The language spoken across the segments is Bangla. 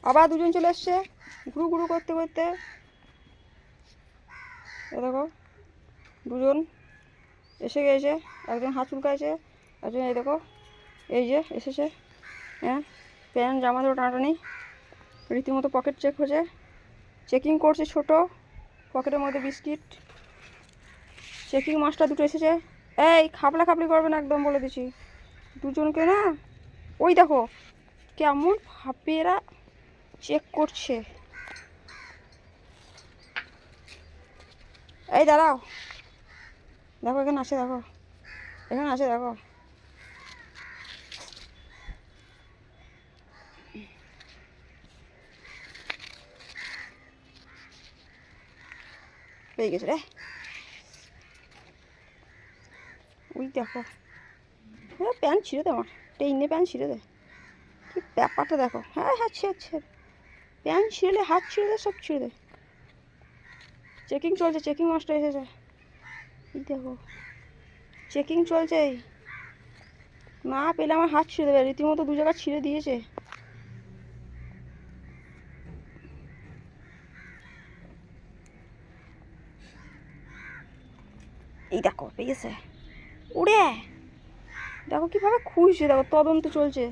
আবার দুজন চলে এসছে ঘুরু ঘুরু করতে করতে। এ দেখো দুজন এসে গেছে, একজন হাত চুলকাইছে, একজন এই দেখো এই যে এসেছে। হ্যাঁ, প্যান্ট জামা ধরো টানাটানি, রীতিমতো পকেট চেক হয়েছে, চেকিং করছে। ছোট পকেটের মধ্যে বিস্কিট। চেকিং মাস্টার দুটো এসেছে। এই খাবলা খাবলি করবে না একদম বলে দিছি দুজনকে না। ওই দেখো কেমন ভাবে এরা চেক করছে। এই দাঁড়াও, দেখো এখানে আছে, দেখো এখানে আছে, দেখো পেয়ে গেছে রে। ওই দেখো প্যান্ট ছিঁড়ে দে, আমার টেইনে প্যান্ট ছিঁড়ে দে, কি ব্যাপারটা দেখো। হ্যাঁ হ্যাঁ ছেড়ে প্যান্ট ছিঁড়লে হাত ছিঁড়ে দে, সব ছিঁড়ে দে। চেকিং চলছে, চেকিং মাস্টার এসেছে। এই দেখো চেকিং চলছে, না পেলে আমার হাত ছিঁড়ে দেবে, রীতিমতো দু জায়গা ছিঁড়ে দিয়েছে। এই দেখো পেয়ে গেছে উড়ে, দেখো কিভাবে খুঁজছে, দেখো তদন্ত চলছে,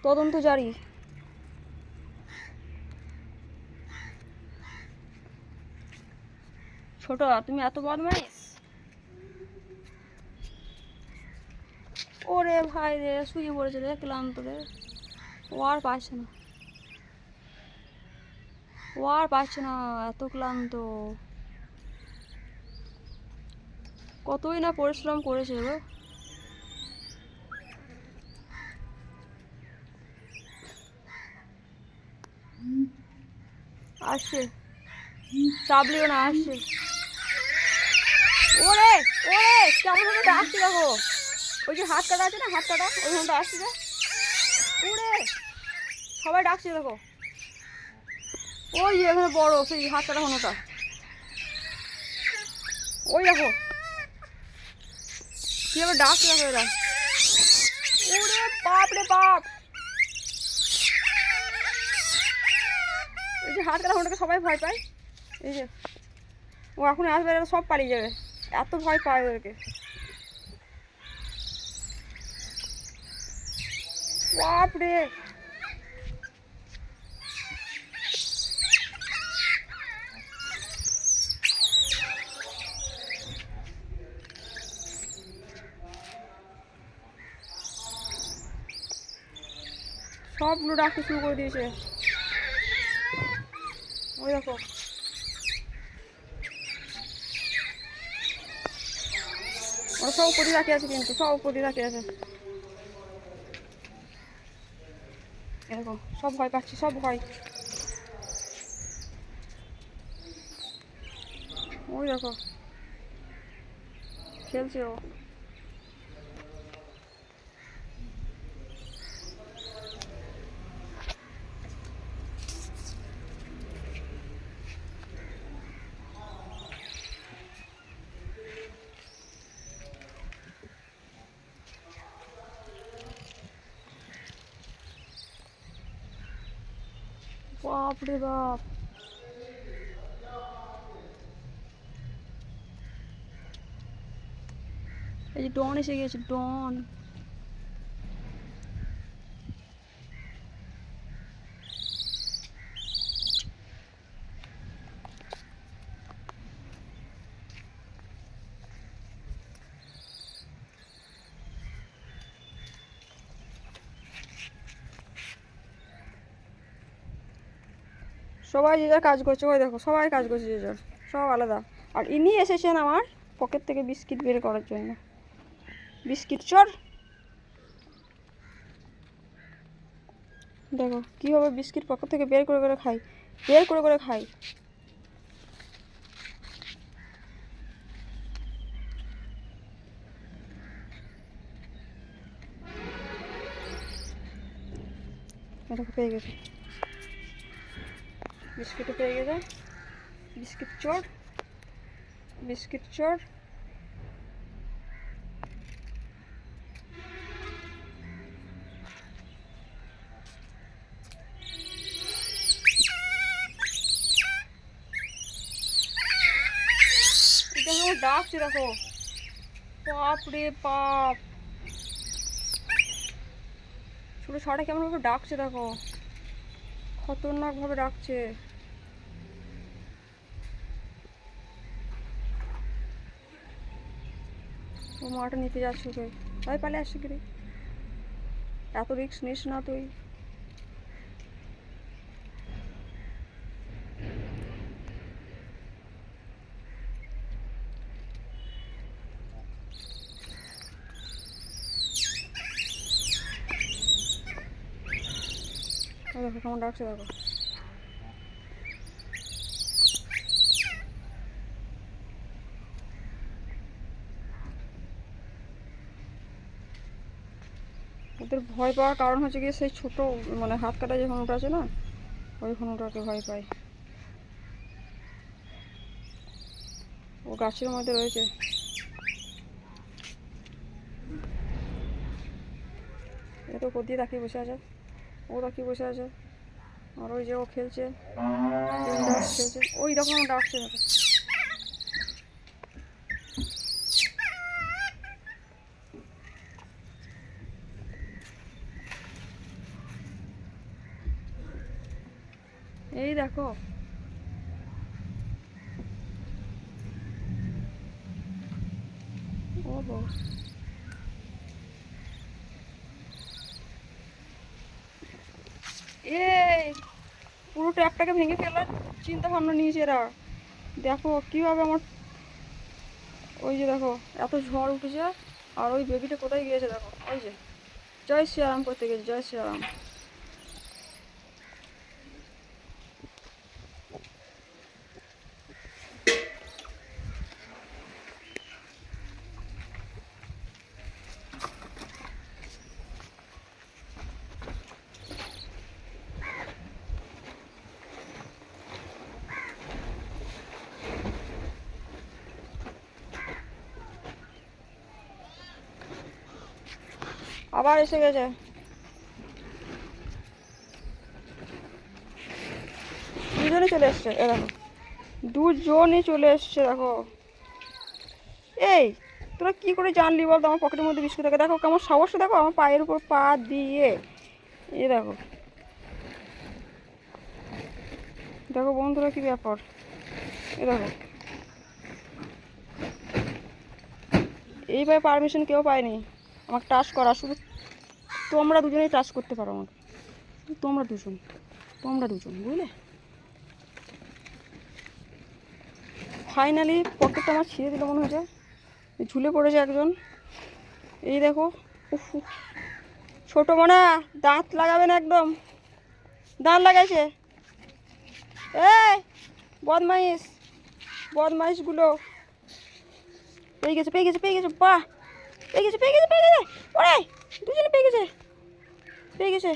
তদন্ত জারি। ছোট তুমি এত বদমাইশ। ওরে ভাই রে, শুয়ে পড়েছে রে, ক্লান্ত রে, ও আর পারছে না, ও আর পারছে না, এত ক্লান্ত। কতই না পরিশ্রম করেছে গো। আসছে, চাপলিও না, আসছে। ওরে ওরে কেমন ভাবে ডাকছে দেখো, ওই যে হাত কাটা আছে না, হাত কাটা ওইখানটা আসছে যে ওরে, সবাই ডাকছে দেখো। ওই যে এখানে বড় সেই হাত কাটা হনোটা, ওই দেখো কিভাবে ডাকছে দেখো এরা। ওরে বাপ রে বাপ, এই যে হাত কাটা হনোটাকে সবাই ভয় পায়। এই যে ও এখন আসবে, এরা সব পালিয়ে যাবে, এত ভয় পায় ওদেরকে। বাপ রে, সবগুলো ডাকতে শুরু করে দিয়েছে। ওই দেখো ওরা সব উপরে রাখে আছে, কিন্তু সব উপরে রাখে আছে। এরকম সব ভয় পাচ্ছে, সব ভয়। ওই দেখো খেলছে ও। বাপ রে বাপ, এই যে ডন এসে গেছে, ডন। সবাই যে যার কাজ করছে, ওই দেখো সবাই কাজ করছে যে যার, সব আলাদা। আর ইনি এসেছেন আমার পকেট থেকে বিস্কিট বের করার জন্য। বিস্কিট চোর, দেখো কীভাবে বিস্কিট পকেট থেকে বের করে করে খাই, বের করে করে খাই। দেখো পেয়ে গেছে, বিস্কিটও পেয়ে গেছে। বিস্কিট চোর, বিস্কিট চোর। ডাকছে দেখো, বাপ রে বাপ, ছোটো ছাড়া কেমন ভাবে ডাকছে দেখো, খতরনাক ভাবে ডাকছে। ও মাটা নিতে যাচ্ছে ওকে, তাই পালে আসছে কি রে, এত রিস্ক নিস না তুই। দেখো কেমন ডাকছে দেখো। ওদের ভয় পাওয়ার কারণ হচ্ছে গিয়ে সেই ছোট মানে হাত কাটা যে হনুটা আছে না, ওই হনুটাকে ভয় পায়। ও গাছের মধ্যে রয়েছে। এ তো কোথায় তাকিয়ে বসে আছে, ও তাকিয়ে বসে আছে, আর ওই যে ও খেলছে, খেলছে, ওই রকম ডাকছে দেখো। এই দেখো, ও গো, এই পুরো ট্র্যাকটাকে ভেঙে ফেলার চিন্তা ভাবনা নিয়েছে এরা। দেখো কীভাবে আমার, ওই যে দেখো এত ঝড় উঠেছে, আর ওই বেবিটা কোথায় গিয়েছে দেখো, ওই যে জয় শ্রীরাম করতে গেছে, জয় শ্রীরাম। আবার এসে গেছে, দুজনে চলে এসছে, এ দেখো দুজনই চলে এসছে দেখো। এই তোরা কি করে জানলি বলতো আমার পকেটের মধ্যে বিস্কুট থাকে? দেখো কেমন সাহস, দেখো আমার পায়ের উপর পা দিয়ে, এ দেখো, দেখো বন্ধুরা কি ব্যাপার, এ দেখো এইভাবে পারমিশন কেউ পায়নি আমাকে টাচ করা, শুধু তোমরা দুজনেই টাচ করতে পারো আমাকে, তোমরা দুজন বুঝলে। ফাইনালি পকেটটা আমার ছিঁড়ে দিল মনে হয়েছে, ঝুলে পড়েছে একজন। এই দেখো, উফ, ছোটো মনা দাঁত লাগাবে না একদম, দাঁত লাগাইছে, এই বদমাইশগুলো পেয়ে গেছে বাহ, পেয়ে গেছে ওরে, দুজনে পেয়ে গেছে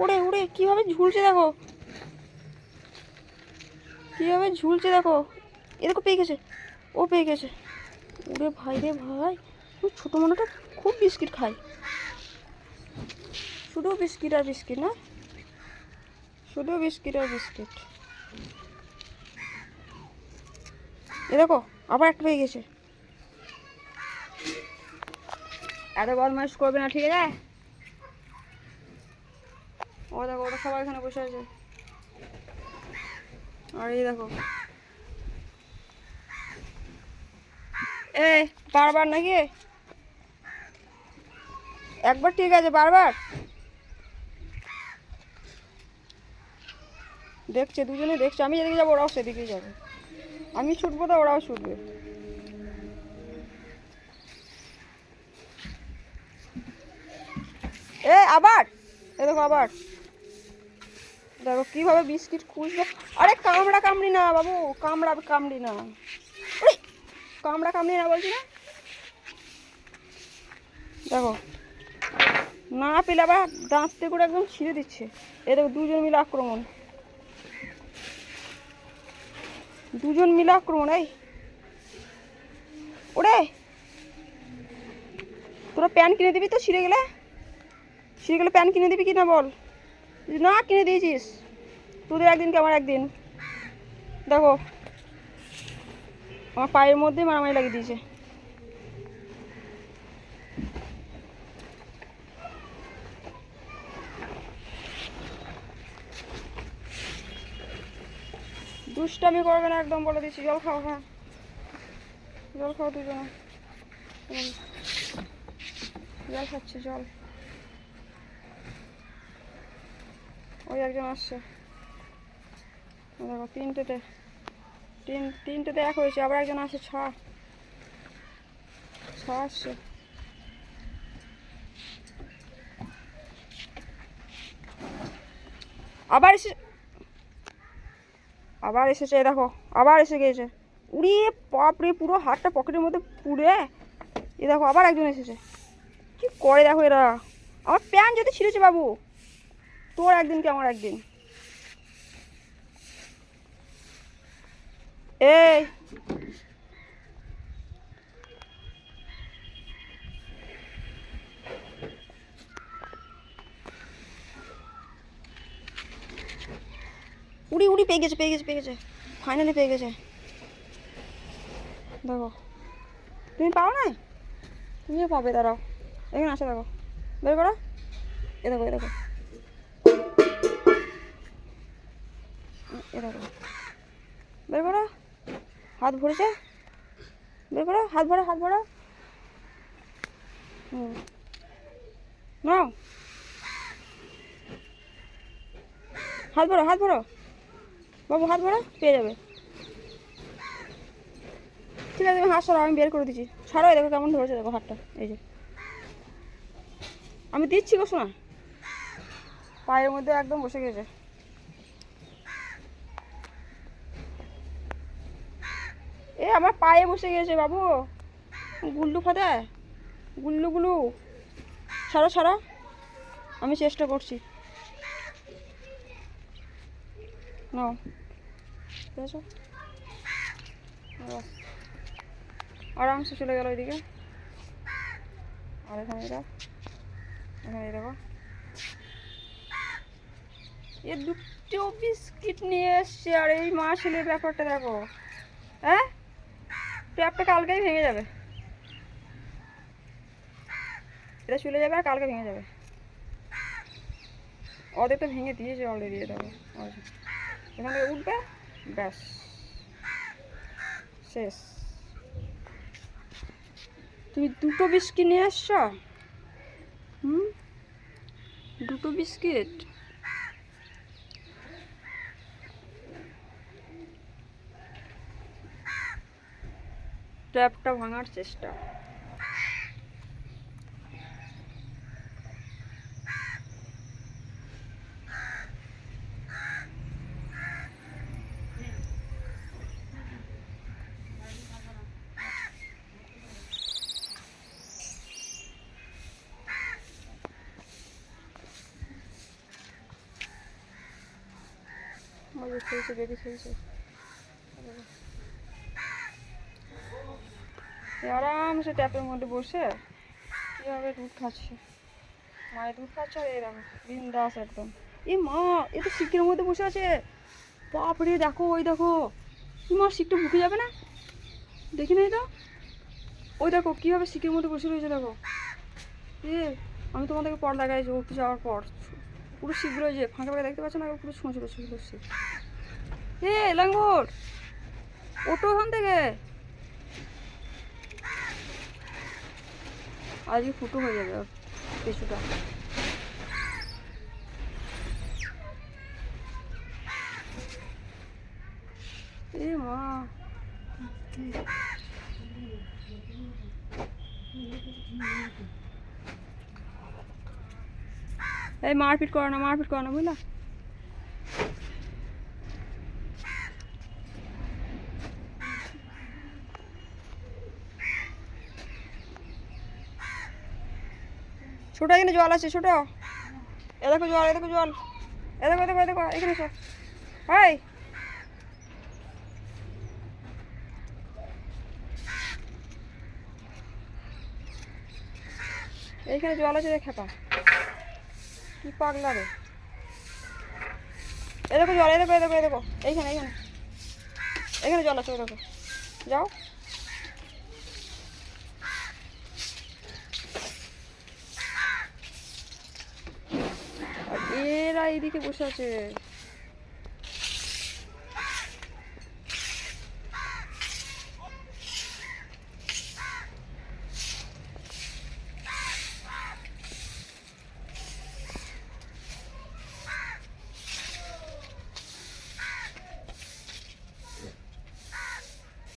ওরে কীভাবে ঝুলছে দেখো, কীভাবে ঝুলছে দেখো, এ দেখো পেয়ে গেছে, ও পেয়ে গেছে। ওরে ভাই রে ভাই, ওই ছোটো মনাটা খুব বিস্কিট খায়, শুধু বিস্কিট আর বিস্কিট না, শুধু বিস্কিট আর বিস্কিট। এ দেখো আবার একটা পেয়ে গেছে। এত বদমাইশ করবে না, ঠিক আছে? ও দেখো ওরা সবাই এখানে বসে আছে, আর এই দেখো, এ বারবার নাকি, একবার ঠিক আছে, বারবার দেখছে, দুজনে দেখছে, আমি যেদিকে যাবো ওরাও সেদিকেই যাবে, আমি ছুটবো তো ওরাও ছুটবে। এ আবার, এ দেখো আবার, দেখো কীভাবে বিস্কিট খুঁজবে। আরে কামড়ি না বাবু, কামড়ি না, কামড়ি না বলছি না, দেখো না পেলে আবার দাঁততে করে একদম ছিঁড়ে দিচ্ছে। এ দেখো দুজন মিলে আক্রমণ, এই ওরে, তোরা প্যান্ট কিনে দিবি তো, ছিঁড়ে গেলে প্যান্ট কিনে দিবি কি না বল, না কিনে দিয়েছিস, তোদের একদিন কি আমার একদিন। দেখো আমার পায়ের মধ্যে মারামারি লাগিয়ে দিয়েছে। দুষ্টামি করবে না একদম, বলে দিচ্ছি। জল খাও, হ্যাঁ জল খাও দুজনে। জল খাচ্ছে, জল। ওই একজন আসছে, দেখো তিনটেতে এক হয়েছে। আবার একজন আসছে, ছ আসছে। আবার এসেছে, দেখো আবার এসে গিয়েছে। উড়িয়ে বাপরে, পুরো হাতটা পকেটের মধ্যে পুড়ে। এ দেখো আবার একজন এসেছে। কি করে দেখো এরা। আমার প্যান্ট যদি ছিঁড়েছে বাবু, তোর একদিন কি আমার একদিন। এই উড়ি পেয়ে গেছে, ফাইনালি পেয়ে গেছে। দেখো তুমি পাও না, তুমিও পাবে, দাঁড়াও। এখানে আসো, দেখো বের করো। এ দেখো বের করো। হাত ভরেছে, বের করো। হাত ভরা নাও। হাত ভরো বাবু, হাত ভরো, পেয়ে যাবে। ঠিক আছে, তুমি হাত সরাও, আমি বের করে দিচ্ছি। ছাড়ো, দেখো কেমন ধরেছে, দেখো হাতটা। এই যে আমি দিচ্ছি গো, শোনা। পায়ের মধ্যে একদম বসে গেছে। এ আমার পায়ে বসে গেছে বাবু। গুল্লু ফাদা, গুল্লু। ছাড়ো, আমি চেষ্টা করছি। নাও, দেখো আরামসে চলে গেল ওইদিকে। আর এখানে দেখো, এ দুটো বিস্কিট নিয়ে এসছে। আর এই মা ছেলের ব্যাপারটা দেখো। হ্যাঁ, ট্যাপটা কালকেই ভেঙে যাবে। এটা চলে যাবে আর কালকে ভেঙে যাবে। ওদের তো ভেঙে দিয়েছে অলরেডি। দেখো এখান থেকে উঠবে, ব্যাস শেষ। তুমি দুটো বিস্কিট নিয়ে এসছ। দুটো বিস্কিট। ট্যাপটা ভাঙার চেষ্টা। খেলছে, বেবি খেলছে। আরামসে ট্যাপের মধ্যে বসে কীভাবে দুধ খাচ্ছে। মায়ের দুধ খাচ্ছে। আর এরকম বিন্দাস একদম। এ মা, এ তো শিকের মধ্যে বসে আছে। বাপরে দেখো, ওই দেখো। মা, শিকটা ঢুকে যাবে না? দেখি নাই তো। ওই দেখো কীভাবে শিকের মধ্যে বসে রয়েছে, দেখো। এ আমি তোমাদেরকে পর লাগাইছি উঠতে যাওয়ার পর। পুরো শিখ রয়েছে, ফাঁকা দেখতে পাচ্ছ না? পুরো ছুঁচলো শিখ। এ লাঙ্গর, ওটো ওখান থেকে। আজকে ফুটো হয়ে যাবে ওর পেছুটা। এ মা, এই মারপিট করো না, বুঝলা? ছোট এখানে জল আছে, ছোট। এ দেখো জল, এ দেখো এখানে সব। হাই, এইখানে জল আছে, খেপা কি পাগলা রে। এ দেখো জল, এ দেখো এইখানে জল আছে, দেখো। যাও। আর এরা এইদিকে বসে আছে।